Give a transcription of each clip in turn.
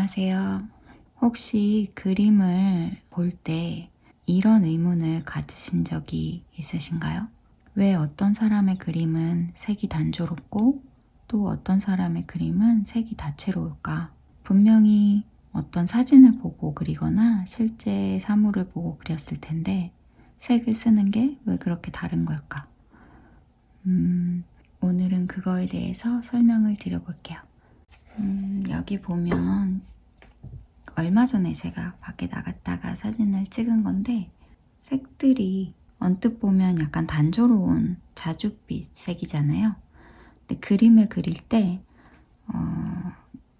안녕하세요. 혹시 그림을 볼 때 이런 의문을 가지신 적이 있으신가요? 왜 어떤 사람의 그림은 색이 단조롭고 또 어떤 사람의 그림은 색이 다채로울까? 분명히 어떤 사진을 보고 그리거나 실제 사물을 보고 그렸을 텐데 색을 쓰는 게 왜 그렇게 다른 걸까? 오늘은 그거에 대해서 설명을 드려볼게요. 여기 보면 얼마 전에 제가 밖에 나갔다가 사진을 찍은 건데 색들이 언뜻 보면 약간 단조로운 자줏빛 색이잖아요. 근데 그림을 그릴 때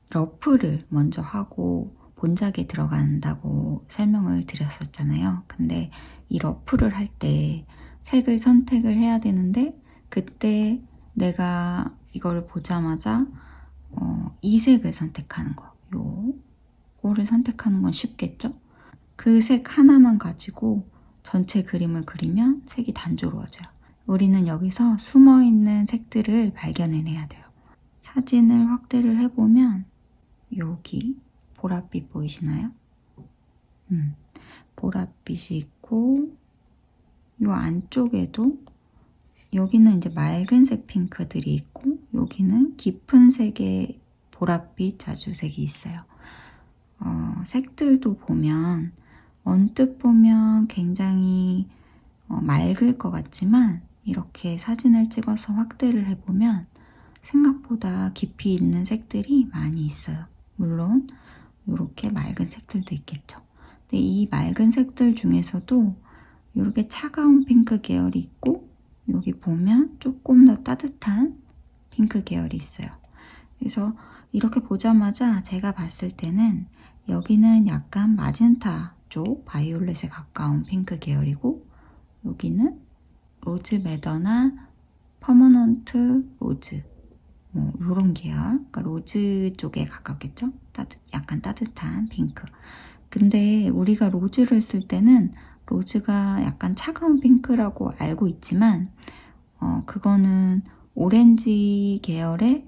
러프를 먼저 하고 본작에 들어간다고 설명을 드렸었잖아요. 근데 이 러프를 할 때 색을 선택을 해야 되는데 그때 내가 이걸 보자마자 이 색을 선택하는 거, 요거를 선택하는 건 쉽겠죠? 그 색 하나만 가지고 전체 그림을 그리면 색이 단조로워져요. 우리는 여기서 숨어있는 색들을 발견해내야 돼요. 사진을 확대를 해보면 여기 보랏빛 보이시나요? 보랏빛이 있고 요 안쪽에도 여기는 이제 맑은색 핑크들이 있고 여기는 깊은 색의 보랏빛 자주색이 있어요. 색들도 보면 언뜻 보면 굉장히 맑을 것 같지만 이렇게 사진을 찍어서 확대를 해보면 생각보다 깊이 있는 색들이 많이 있어요. 물론 이렇게 맑은 색들도 있겠죠. 근데 이 맑은 색들 중에서도 이렇게 차가운 핑크 계열이 있고 여기 보면 조금 더 따뜻한 핑크 계열이 있어요. 그래서 이렇게 보자마자 제가 봤을 때는 여기는 약간 마젠타 쪽 바이올렛에 가까운 핑크 계열이고 여기는 로즈 매더나 퍼머넌트 로즈 뭐 이런 계열, 그러니까 로즈 쪽에 가깝겠죠? 약간 따뜻한 핑크. 근데 우리가 로즈를 쓸 때는 로즈가 약간 차가운 핑크라고 알고 있지만 그거는 오렌지 계열의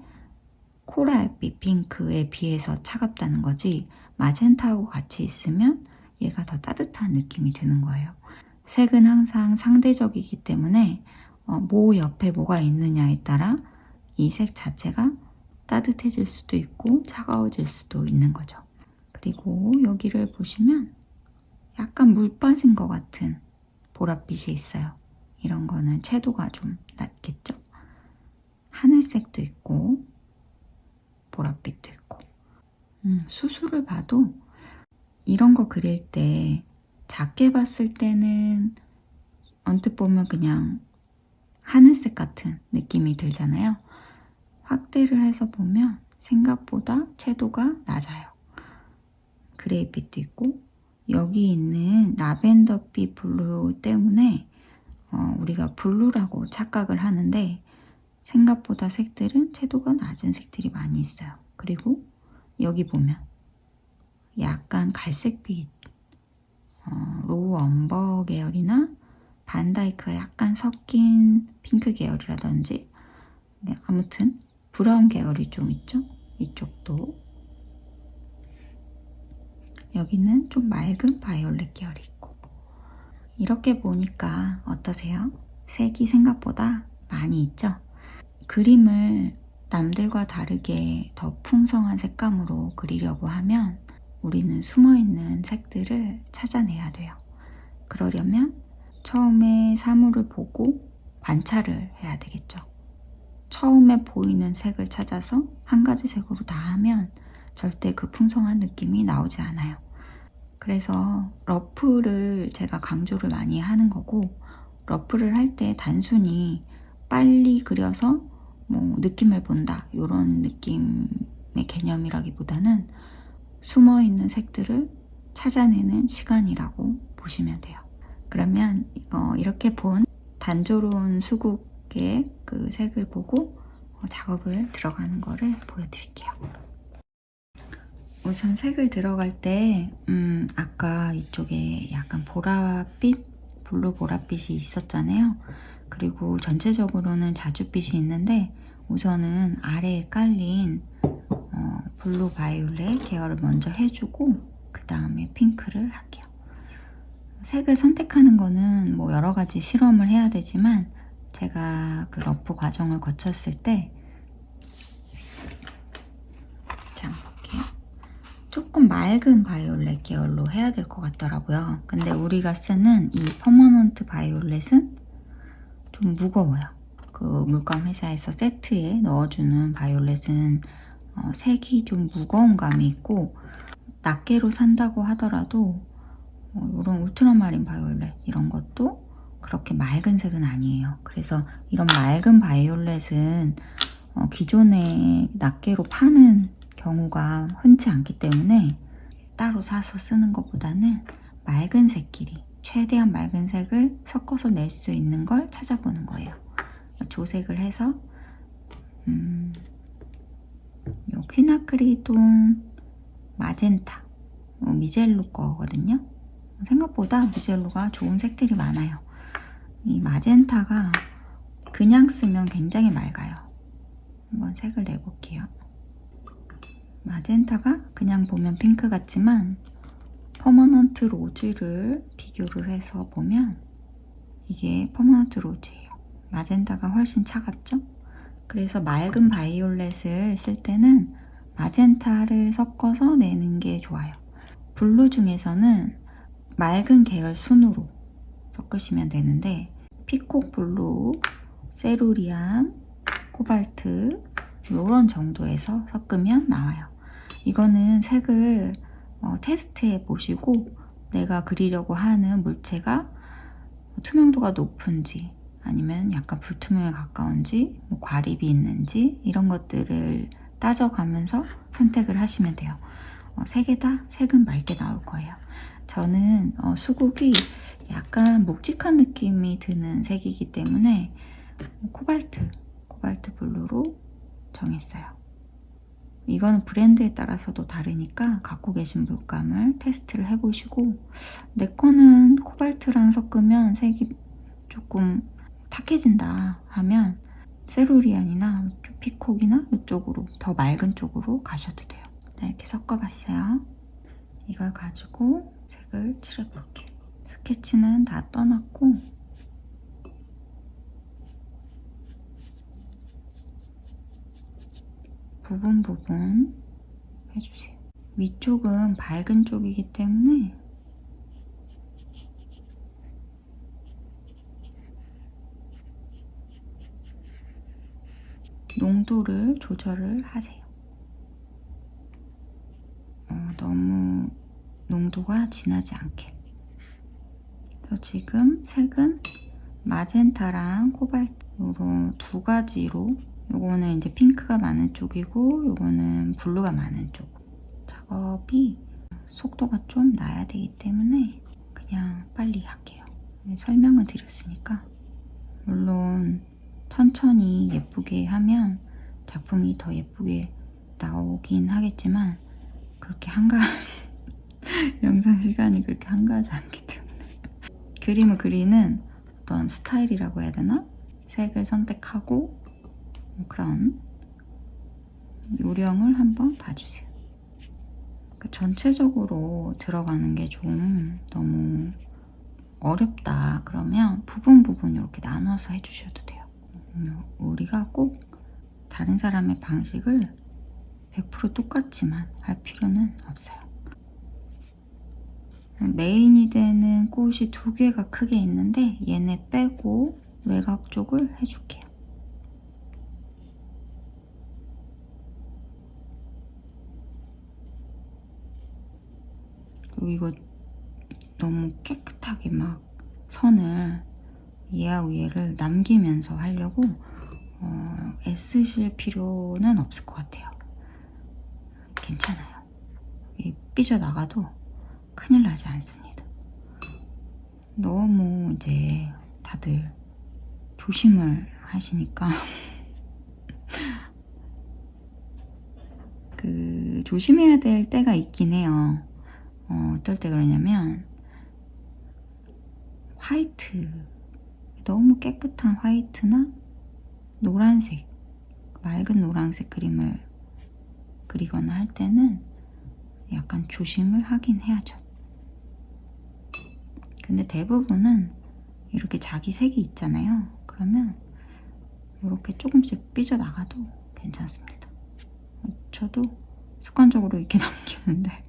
코랄빛 핑크에 비해서 차갑다는 거지 마젠타하고 같이 있으면 얘가 더 따뜻한 느낌이 드는 거예요. 색은 항상 상대적이기 때문에 뭐 옆에 뭐가 있느냐에 따라 이 색 자체가 따뜻해질 수도 있고 차가워질 수도 있는 거죠. 그리고 여기를 보시면 약간 물 빠진 것 같은 보랏빛이 있어요. 이런 거는 채도가 좀 낮겠죠? 하늘색도 있고 보랏빛도 있고 수수를 봐도 이런 거 그릴 때 작게 봤을 때는 언뜻 보면 그냥 하늘색 같은 느낌이 들잖아요. 확대를 해서 보면 생각보다 채도가 낮아요. 그레이빛도 있고 여기 있는 라벤더빛 블루 때문에 우리가 블루라고 착각을 하는데 생각보다 색들은 채도가 낮은 색들이 많이 있어요. 그리고 여기 보면 약간 갈색빛 로우 엄버 계열이나 반다이크가 약간 섞인 핑크 계열이라든지 아무튼 브라운 계열이 좀 있죠? 이쪽도 여기는 좀 맑은 바이올렛 계열이 있고 이렇게 보니까 어떠세요? 색이 생각보다 많이 있죠? 그림을 남들과 다르게 더 풍성한 색감으로 그리려고 하면 우리는 숨어있는 색들을 찾아내야 돼요. 그러려면 처음에 사물을 보고 관찰을 해야 되겠죠. 처음에 보이는 색을 찾아서 한 가지 색으로 다 하면 절대 그 풍성한 느낌이 나오지 않아요. 그래서 러프를 제가 강조를 많이 하는 거고 러프를 할 때 단순히 빨리 그려서 뭐 느낌을 본다 이런 느낌의 개념이라기보다는 숨어있는 색들을 찾아내는 시간이라고 보시면 돼요. 그러면 이렇게 본 단조로운 수국의 그 색을 보고 작업을 들어가는 거를 보여드릴게요. 우선 색을 들어갈 때 아까 이쪽에 약간 보랏빛, 블루 보랏빛이 있었잖아요. 그리고 전체적으로는 자줏빛이 있는데 우선은 아래에 깔린 블루 바이올렛 계열을 먼저 해주고 그 다음에 핑크를 할게요. 색을 선택하는 거는 뭐 여러 가지 실험을 해야 되지만 제가 그 러프 과정을 거쳤을 때 자, 볼게요. 조금 맑은 바이올렛 계열로 해야 될 것 같더라고요. 근데 우리가 쓰는 이 퍼머넌트 바이올렛은 좀 무거워요. 그 물감 회사에서 세트에 넣어주는 바이올렛은 색이 좀 무거운 감이 있고 낱개로 산다고 하더라도 이런 울트라마린 바이올렛 이런 것도 그렇게 맑은 색은 아니에요. 그래서 이런 맑은 바이올렛은 기존에 낱개로 파는 경우가 흔치 않기 때문에 따로 사서 쓰는 것보다는 맑은 색끼리 최대한 맑은 색을 섞어서 낼 수 있는 걸 찾아보는 거예요. 조색을 해서 요 퀴나크리돈 마젠타 미젤로 거거든요. 생각보다 미젤로가 좋은 색들이 많아요. 이 마젠타가 그냥 쓰면 굉장히 맑아요. 한번 색을 내볼게요. 마젠타가 그냥 보면 핑크 같지만 퍼머넌트 로즈를 비교를 해서 보면 이게 퍼머넌트 로즈예요. 마젠타가 훨씬 차갑죠? 그래서 맑은 바이올렛을 쓸 때는 마젠타를 섞어서 내는 게 좋아요. 블루 중에서는 맑은 계열 순으로 섞으시면 되는데 피콕 블루, 세루리안, 코발트 이런 정도에서 섞으면 나와요. 이거는 색을 테스트해 보시고 내가 그리려고 하는 물체가 투명도가 높은지 아니면 약간 불투명에 가까운지 뭐 과립이 있는지 이런 것들을 따져가면서 선택을 하시면 돼요. 세 개 다 색은 맑게 나올 거예요. 저는 수국이 약간 묵직한 느낌이 드는 색이기 때문에 코발트 블루로 정했어요. 이거는 브랜드에 따라서도 다르니까 갖고 계신 물감을 테스트를 해보시고 내 거는 코발트랑 섞으면 색이 조금 탁해진다 하면 세루리안이나 피콕이나 이쪽으로 더 맑은 쪽으로 가셔도 돼요. 이렇게 섞어봤어요. 이걸 가지고 색을 칠해볼게요. 스케치는 다 떠났고 부분 해주세요. 위쪽은 밝은 쪽이기 때문에 농도를 조절을 하세요. 너무 농도가 진하지 않게. 그래서 지금 색은 마젠타랑 코발트 이런 두 가지로 요거는 이제 핑크가 많은 쪽이고 요거는 블루가 많은 쪽. 작업이 속도가 좀 나야 되기 때문에 그냥 빨리 할게요. 설명을 드렸으니까 물론 천천히 예쁘게 하면 작품이 더 예쁘게 나오긴 하겠지만 그렇게 영상 시간이 그렇게 한가하지 않기 때문에 그림을 그리는 어떤 스타일이라고 해야 되나? 색을 선택하고 그런 요령을 한번 봐주세요. 전체적으로 들어가는 게 좀 너무 어렵다 그러면 부분 이렇게 나눠서 해주셔도 돼요. 우리가 꼭 다른 사람의 방식을 100% 똑같지만 할 필요는 없어요. 메인이 되는 꽃이 두 개가 크게 있는데 얘네 빼고 외곽 쪽을 해줄게요. 그리고 이거 너무 깨끗하게 막 선을 얘하고 얘를 남기면서 하려고 애쓰실 필요는 없을 것 같아요. 괜찮아요. 삐져나가도 큰일 나지 않습니다. 너무 이제 다들 조심을 하시니까 조심해야 될 때가 있긴 해요. 어떨 때 그러냐면 화이트, 너무 깨끗한 화이트나 노란색, 맑은 노란색 그림을 그리거나 할 때는 약간 조심을 하긴 해야죠. 근데 대부분은 이렇게 자기 색이 있잖아요. 그러면 이렇게 조금씩 삐져나가도 괜찮습니다. 저도 습관적으로 이렇게 남기는데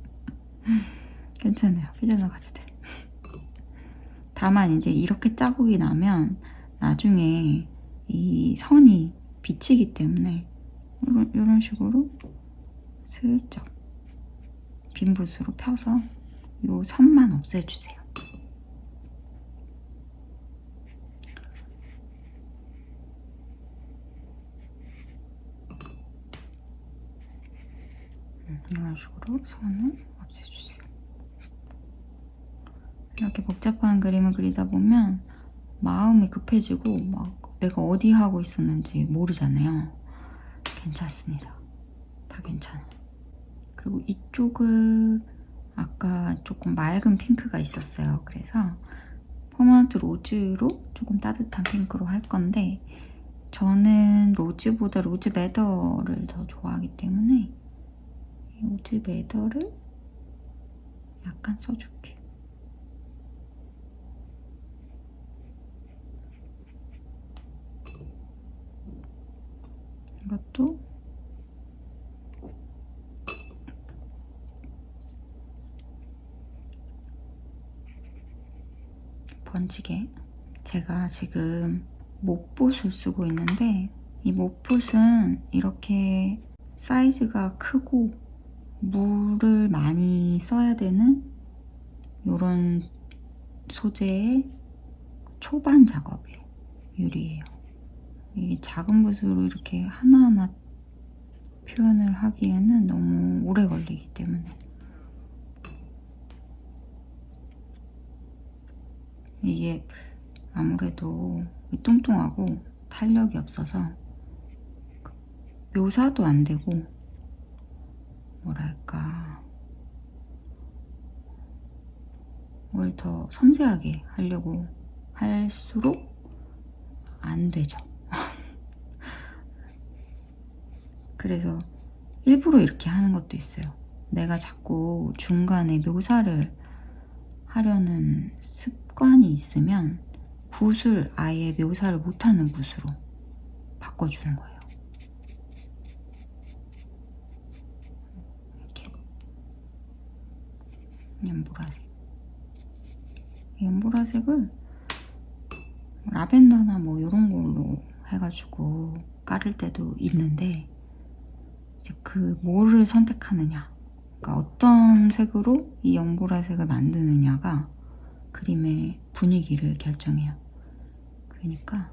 괜찮아요. 삐져나가도 돼. 다만 이제 이렇게 자국이 나면 나중에 이 선이 비치기 때문에 이런 식으로 슬쩍 빈 붓으로 펴서 요 선만 없애주세요. 이런 식으로 선을 없애주세요. 이렇게 복잡한 그림을 그리다 보면 마음이 급해지고 막 내가 어디 하고 있었는지 모르잖아요. 괜찮습니다. 다 괜찮아요. 그리고 이쪽은 아까 조금 맑은 핑크가 있었어요. 그래서 퍼머넌트 로즈로 조금 따뜻한 핑크로 할 건데 저는 로즈보다 로즈 매더를 더 좋아하기 때문에 로즈 매더를 약간 써줄게요. 이것도 번지게. 제가 지금 목붓을 쓰고 있는데 이 목붓은 이렇게 사이즈가 크고 물을 많이 써야 되는 이런 소재의 초반 작업에 유리해요. 이 작은 붓으로 이렇게 하나하나 표현을 하기에는 너무 오래 걸리기 때문에 이게 아무래도 뚱뚱하고 탄력이 없어서 묘사도 안 되고 뭐랄까 뭘 더 섬세하게 하려고 할수록 안 되죠. 그래서 일부러 이렇게 하는 것도 있어요. 내가 자꾸 중간에 묘사를 하려는 습관이 있으면 붓을 아예 묘사를 못하는 붓으로 바꿔주는 거예요. 이렇게 연보라색. 연보라색을 라벤더나 뭐 이런 걸로 해가지고 깔을 때도 있는데 이제 그 뭐를 선택하느냐, 그러니까 어떤 색으로 이 연보라색을 만드느냐가 그림의 분위기를 결정해요. 그러니까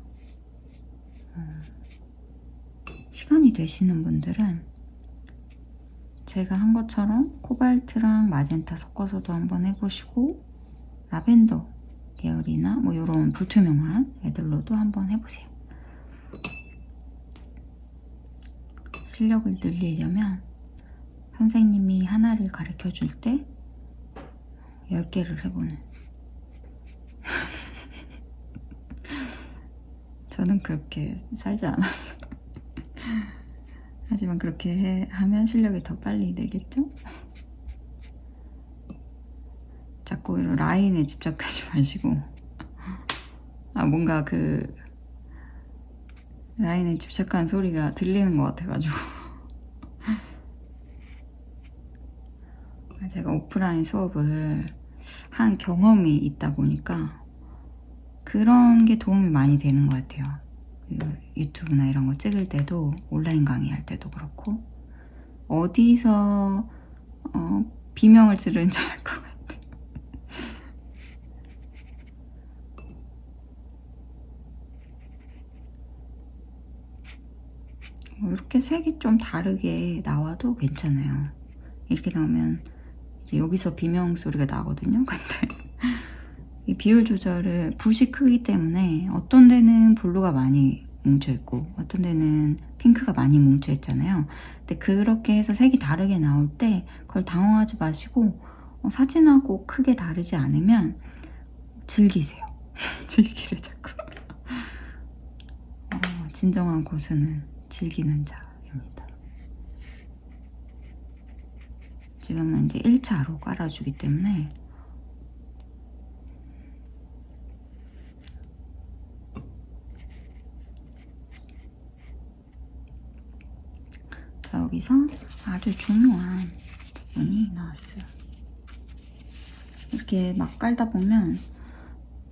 시간이 되시는 분들은 제가 한 것처럼 코발트랑 마젠타 섞어서도 한번 해보시고 라벤더 계열이나 뭐 이런 불투명한 애들로도 한번 해보세요. 실력을 늘리려면 선생님이 하나를 가르쳐 줄 때 10개를 해보는. 저는 그렇게 살지 않았어요. 하지만 그렇게 하면 실력이 더 빨리 늘겠죠? 자꾸 이런 라인에 집착하지 마시고 뭔가 그 라인에 집착하는 소리가 들리는 것 같아가지고 제가 오프라인 수업을 한 경험이 있다 보니까 그런 게 도움이 많이 되는 것 같아요. 유튜브나 이런 거 찍을 때도 온라인 강의할 때도 그렇고 어디서 비명을 지르는지 알 것 같아요. 이렇게 색이 좀 다르게 나와도 괜찮아요. 이렇게 나오면 이제 여기서 비명 소리가 나거든요. 근데 이 비율 조절을 붓이 크기 때문에 어떤 데는 블루가 많이 뭉쳐있고 어떤 데는 핑크가 많이 뭉쳐있잖아요. 근데 그렇게 해서 색이 다르게 나올 때 그걸 당황하지 마시고 사진하고 크게 다르지 않으면 즐기세요. 즐기를 자꾸. 진정한 고수는 즐기는 자입니다. 지금은 이제 1차로 깔아주기 때문에 여기서 아주 중요한 부분이 나왔어요. 이렇게 막 깔다 보면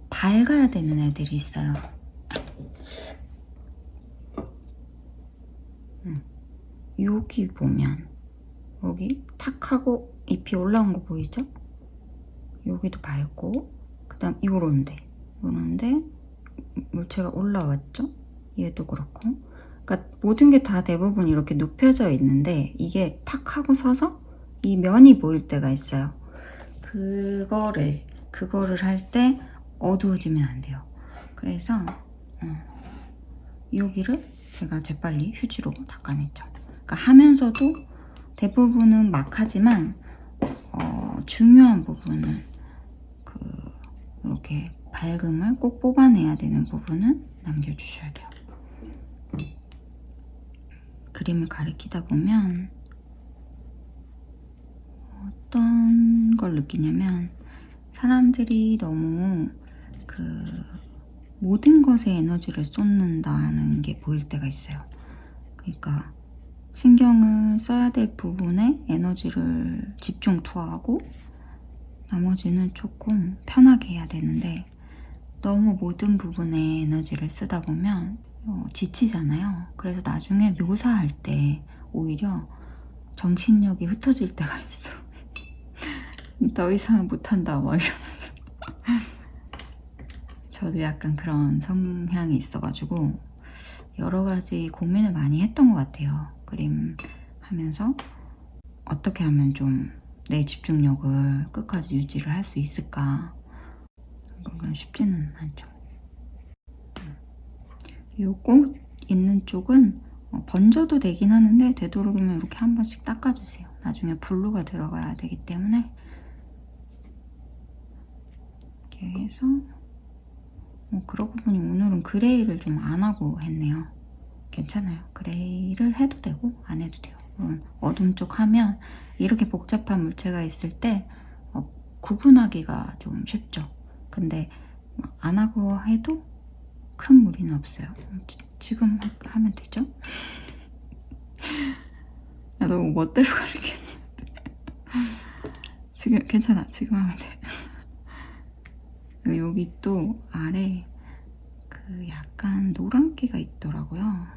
밝아야 되는 애들이 있어요. 여기 보면 여기 탁 하고 잎이 올라온 거 보이죠? 여기도 밝고 그 다음 요런데 물체가 올라왔죠? 얘도 그렇고, 그러니까 모든 게 다 대부분 이렇게 눕혀져 있는데 이게 탁 하고 서서 이 면이 보일 때가 있어요. 그거를 할 때 어두워지면 안 돼요. 그래서 여기를 제가 재빨리 휴지로 닦아냈죠. 그러니까 하면서도 대부분은 막 하지만 중요한 부분은 이렇게 밝음을 꼭 뽑아내야 되는 부분은 남겨주셔야 돼요. 그림을 가리키다 보면 어떤 걸 느끼냐면 사람들이 너무 모든 것에 에너지를 쏟는다는 게 보일 때가 있어요. 그러니까 신경을 써야 될 부분에 에너지를 집중 투하하고 나머지는 조금 편하게 해야 되는데 너무 모든 부분에 에너지를 쓰다 보면 지치잖아요. 그래서 나중에 묘사할 때 오히려 정신력이 흩어질 때가 있어. 더 이상 못한다 뭐 이러면서. 저도 약간 그런 성향이 있어가지고 여러 가지 고민을 많이 했던 것 같아요. 그림 하면서 어떻게 하면 좀 내 집중력을 끝까지 유지를 할 수 있을까. 그건 쉽지는 않죠. 요 꽃 있는 쪽은 번져도 되긴 하는데 되도록이면 이렇게 한 번씩 닦아주세요. 나중에 블루가 들어가야 되기 때문에. 이렇게 해서 그러고 보니 오늘은 그레이를 좀 안 하고 했네요. 괜찮아요. 그레이를 해도 되고 안 해도 돼요. 물론 어둠 쪽 하면 이렇게 복잡한 물체가 있을 때 구분하기가 좀 쉽죠. 근데 안 하고 해도 큰 무리는 없어요. 지금 하면 되죠? 야, 너무 멋대로 가르쳤는데. 지금 괜찮아. 지금 하면 돼. 여기 또 아래 약간 노란기가 있더라고요.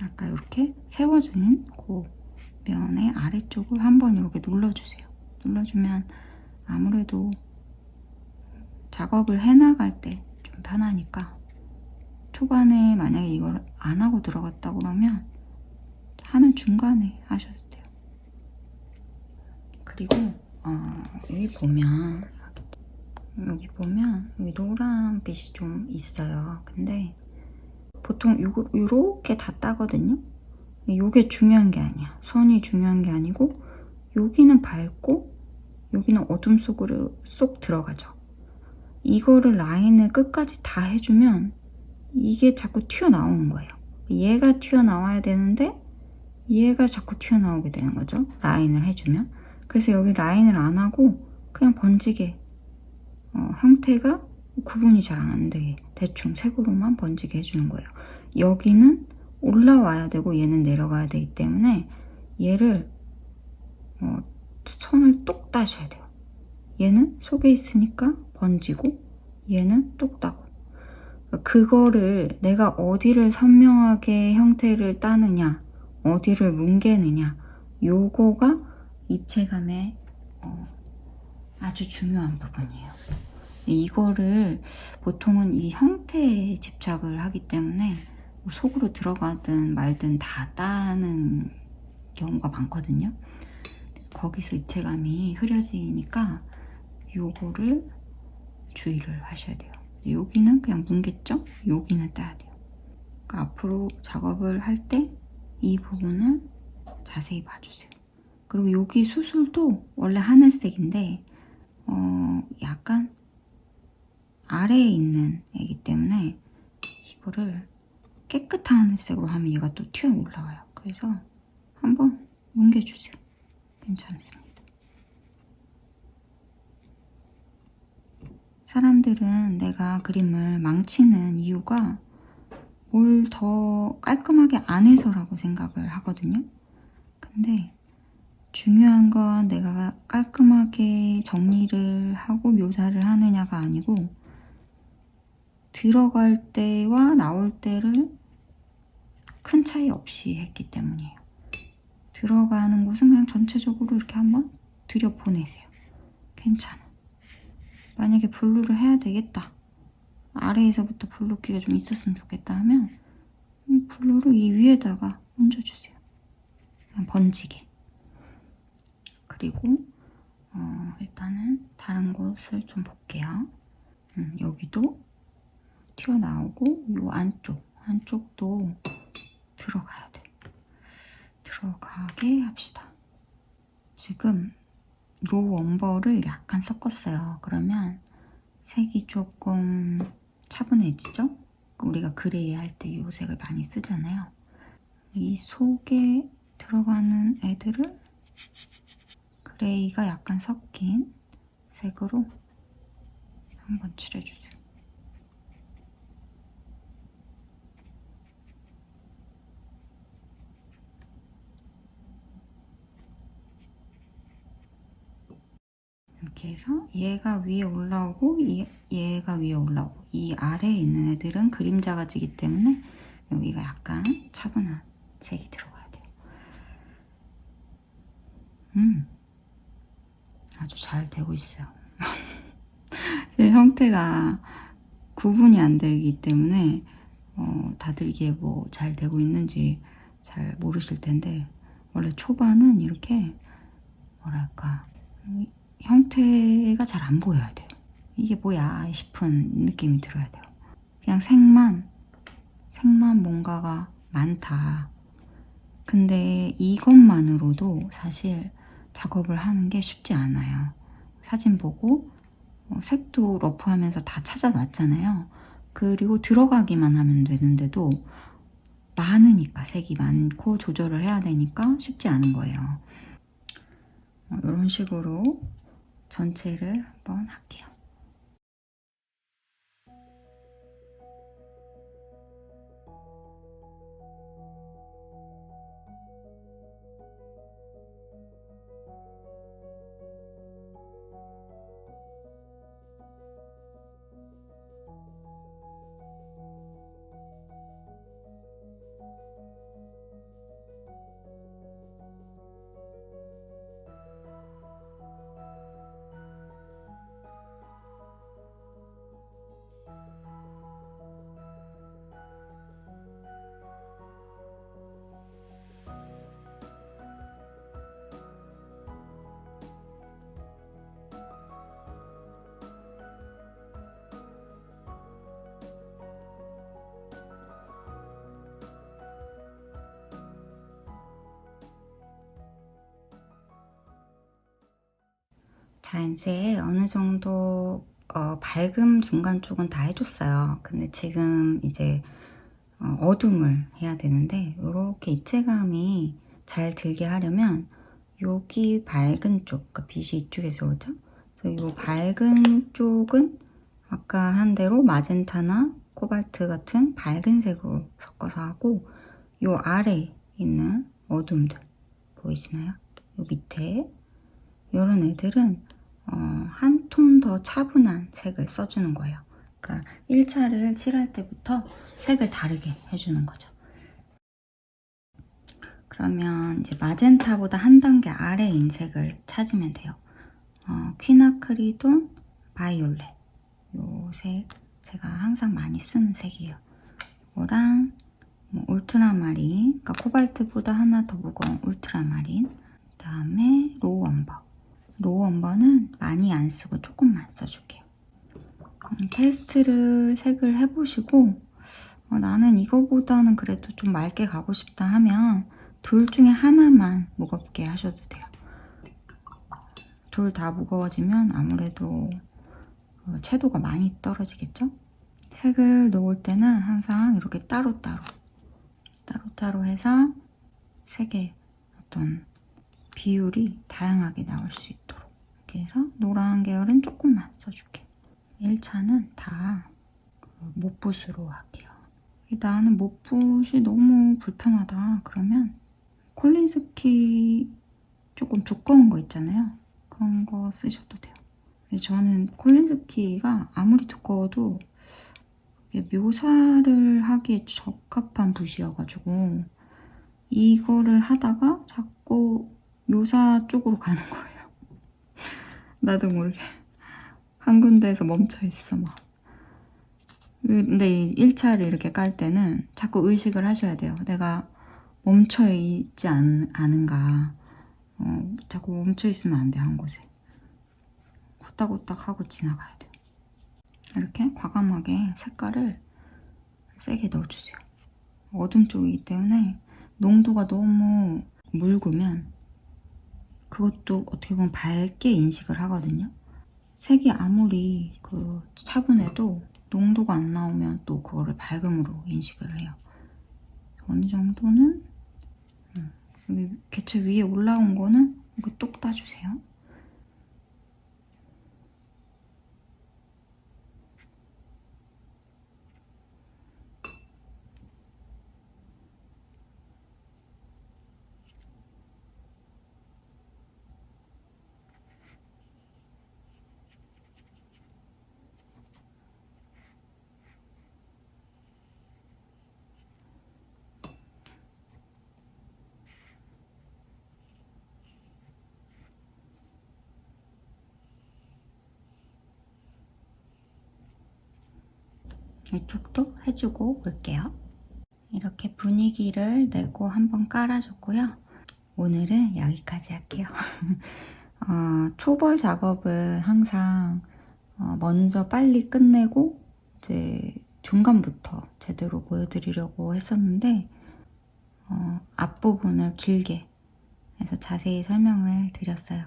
아까 이렇게 세워진 그 면의 아래쪽을 한번 이렇게 눌러주세요. 눌러주면 아무래도 작업을 해나갈 때 좀 편하니까. 초반에 만약에 이걸 안 하고 들어갔다 그러면 하는 중간에 하셔도 돼요. 그리고 여기 보면 여기 노란빛이 좀 있어요. 근데 보통 요렇게 다 따거든요. 요게 중요한 게 아니야. 선이 중요한 게 아니고 여기는 밝고 여기는 어둠 속으로 쏙 들어가죠. 이거를 라인을 끝까지 다 해주면 이게 자꾸 튀어나오는 거예요. 얘가 튀어나와야 되는데 얘가 자꾸 튀어나오게 되는 거죠. 라인을 해주면. 그래서 여기 라인을 안 하고 그냥 번지게 형태가 구분이 잘 안 돼. 대충 색으로만 번지게 해주는 거예요. 여기는 올라와야 되고 얘는 내려가야 되기 때문에 얘를 선을 똑 따셔야 돼요. 얘는 속에 있으니까 번지고 얘는 똑 따고. 그거를 내가 어디를 선명하게 형태를 따느냐 어디를 뭉개느냐 요거가 입체감의 아주 중요한 부분이에요. 이거를 보통은 이 형태에 집착을 하기 때문에 속으로 들어가든 말든 다 따는 경우가 많거든요. 거기서 입체감이 흐려지니까 요거를 주의를 하셔야 돼요. 여기는 그냥 뭉갰죠? 여기는 따야 돼요. 그러니까 앞으로 작업을 할 때 이 부분을 자세히 봐주세요. 그리고 여기 수술도 원래 하늘색인데 약간 아래에 있는 애기 때문에 샤프를 깨끗한 색으로 하면 얘가 또 튀어 올라와요. 그래서 한번 뭉개주세요. 괜찮습니다. 사람들은 내가 그림을 망치는 이유가 뭘 더 깔끔하게 안 해서라고 생각을 하거든요. 근데 중요한 건 내가 깔끔하게 정리를 하고 묘사를 하느냐가 아니고 들어갈 때와 나올 때를 큰 차이 없이 했기 때문이에요. 들어가는 곳은 그냥 전체적으로 이렇게 한번 들여보내세요. 괜찮아. 만약에 블루를 해야 되겠다. 아래에서부터 블루기가 좀 있었으면 좋겠다 하면 블루를 이 위에다가 얹어주세요. 그냥 번지게. 그리고 일단은 다른 곳을 좀 볼게요. 여기도 튀어나오고 이 안쪽도 들어가야 돼. 들어가게 합시다. 지금 로 엄버를 약간 섞었어요. 그러면 색이 조금 차분해지죠? 우리가 그레이 할 때 이 색을 많이 쓰잖아요. 이 속에 들어가는 애들을 그레이가 약간 섞인 색으로 한번 칠해주세요. 이렇게 해서 얘가 위에 올라오고 얘가 위에 올라오고 이 아래에 있는 애들은 그림자가 지기 때문에 여기가 약간 차분한 색이 들어가야 돼요. 아주 잘 되고 있어요. 형태가 구분이 안 되기 때문에 다들 이게 뭐 잘 되고 있는지 잘 모르실 텐데 원래 초반은 이렇게 뭐랄까 형태가 잘 안 보여야 돼요. 이게 뭐야 싶은 느낌이 들어야 돼요. 그냥 색만 뭔가가 많다. 근데 이것만으로도 사실 작업을 하는 게 쉽지 않아요. 사진 보고 색도 러프하면서 다 찾아놨잖아요. 그리고 들어가기만 하면 되는데도 많으니까 색이 많고 조절을 해야 되니까 쉽지 않은 거예요. 이런 식으로 전체를 한번 할게요. 자, 이제 어느 정도 밝음 중간 쪽은 다 해줬어요. 근데 지금 이제 어둠을 해야 되는데 이렇게 입체감이 잘 들게 하려면 여기 밝은 쪽, 그러니까 빛이 이쪽에서 오죠? 그래서 이 밝은 쪽은 아까 한 대로 마젠타나 코발트 같은 밝은 색으로 섞어서 하고 이 아래에 있는 어둠들 보이시나요? 이 밑에 이런 애들은 한 톤 더 차분한 색을 써주는 거예요. 그러니까 1차를 칠할 때부터 색을 다르게 해주는 거죠. 그러면 이제 마젠타보다 한 단계 아래인 색을 찾으면 돼요. 퀴나크리돈 바이올렛 요 색 제가 항상 많이 쓰는 색이에요. 이거랑 뭐 울트라마린, 그러니까 코발트보다 하나 더 무거운 울트라마린, 그 다음에 로우 엄버. 로우 엄버는 많이 안 쓰고 조금만 써줄게요. 테스트를 색을 해보시고 나는 이거보다는 그래도 좀 맑게 가고 싶다 하면 둘 중에 하나만 무겁게 하셔도 돼요. 둘 다 무거워지면 아무래도 채도가 많이 떨어지겠죠? 색을 놓을 때는 항상 이렇게 따로따로 해서 색의 어떤 비율이 다양하게 나올 수 있도록 이렇게 해서 노란 계열은 조금만 써줄게. 1차는 다 못붓으로 할게요. 나는 못붓이 너무 불편하다 그러면 콜린스키 조금 두꺼운 거 있잖아요. 그런 거 쓰셔도 돼요. 저는 콜린스키가 아무리 두꺼워도 묘사를 하기에 적합한 붓이어가지고 이거를 하다가 자꾸 묘사 쪽으로 가는 거예요. 나도 모르게 한 군데에서 멈춰 있어 막. 근데 이 1차를 이렇게 깔 때는 자꾸 의식을 하셔야 돼요. 내가 멈춰 있지 않은가. 자꾸 멈춰 있으면 안 돼, 한 곳에. 후딱후딱 하고 지나가야 돼요. 이렇게 과감하게 색깔을 세게 넣어주세요. 어둠 쪽이기 때문에 농도가 너무 묽으면 그것도 어떻게 보면 밝게 인식을 하거든요. 색이 아무리 차분해도 농도가 안 나오면 또 그거를 밝음으로 인식을 해요. 어느 정도는 여기 개체 위에 올라온 거는 이거 똑 따주세요. 이쪽도 해주고 올게요. 이렇게 분위기를 내고 한번 깔아줬고요. 오늘은 여기까지 할게요. 초벌 작업은 항상 먼저 빨리 끝내고 이제 중간부터 제대로 보여드리려고 했었는데 앞부분을 길게 해서 자세히 설명을 드렸어요.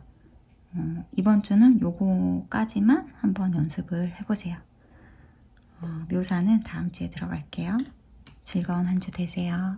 이번 주는 요거까지만 한번 연습을 해보세요. 묘사는 다음 주에 들어갈게요. 즐거운 한 주 되세요.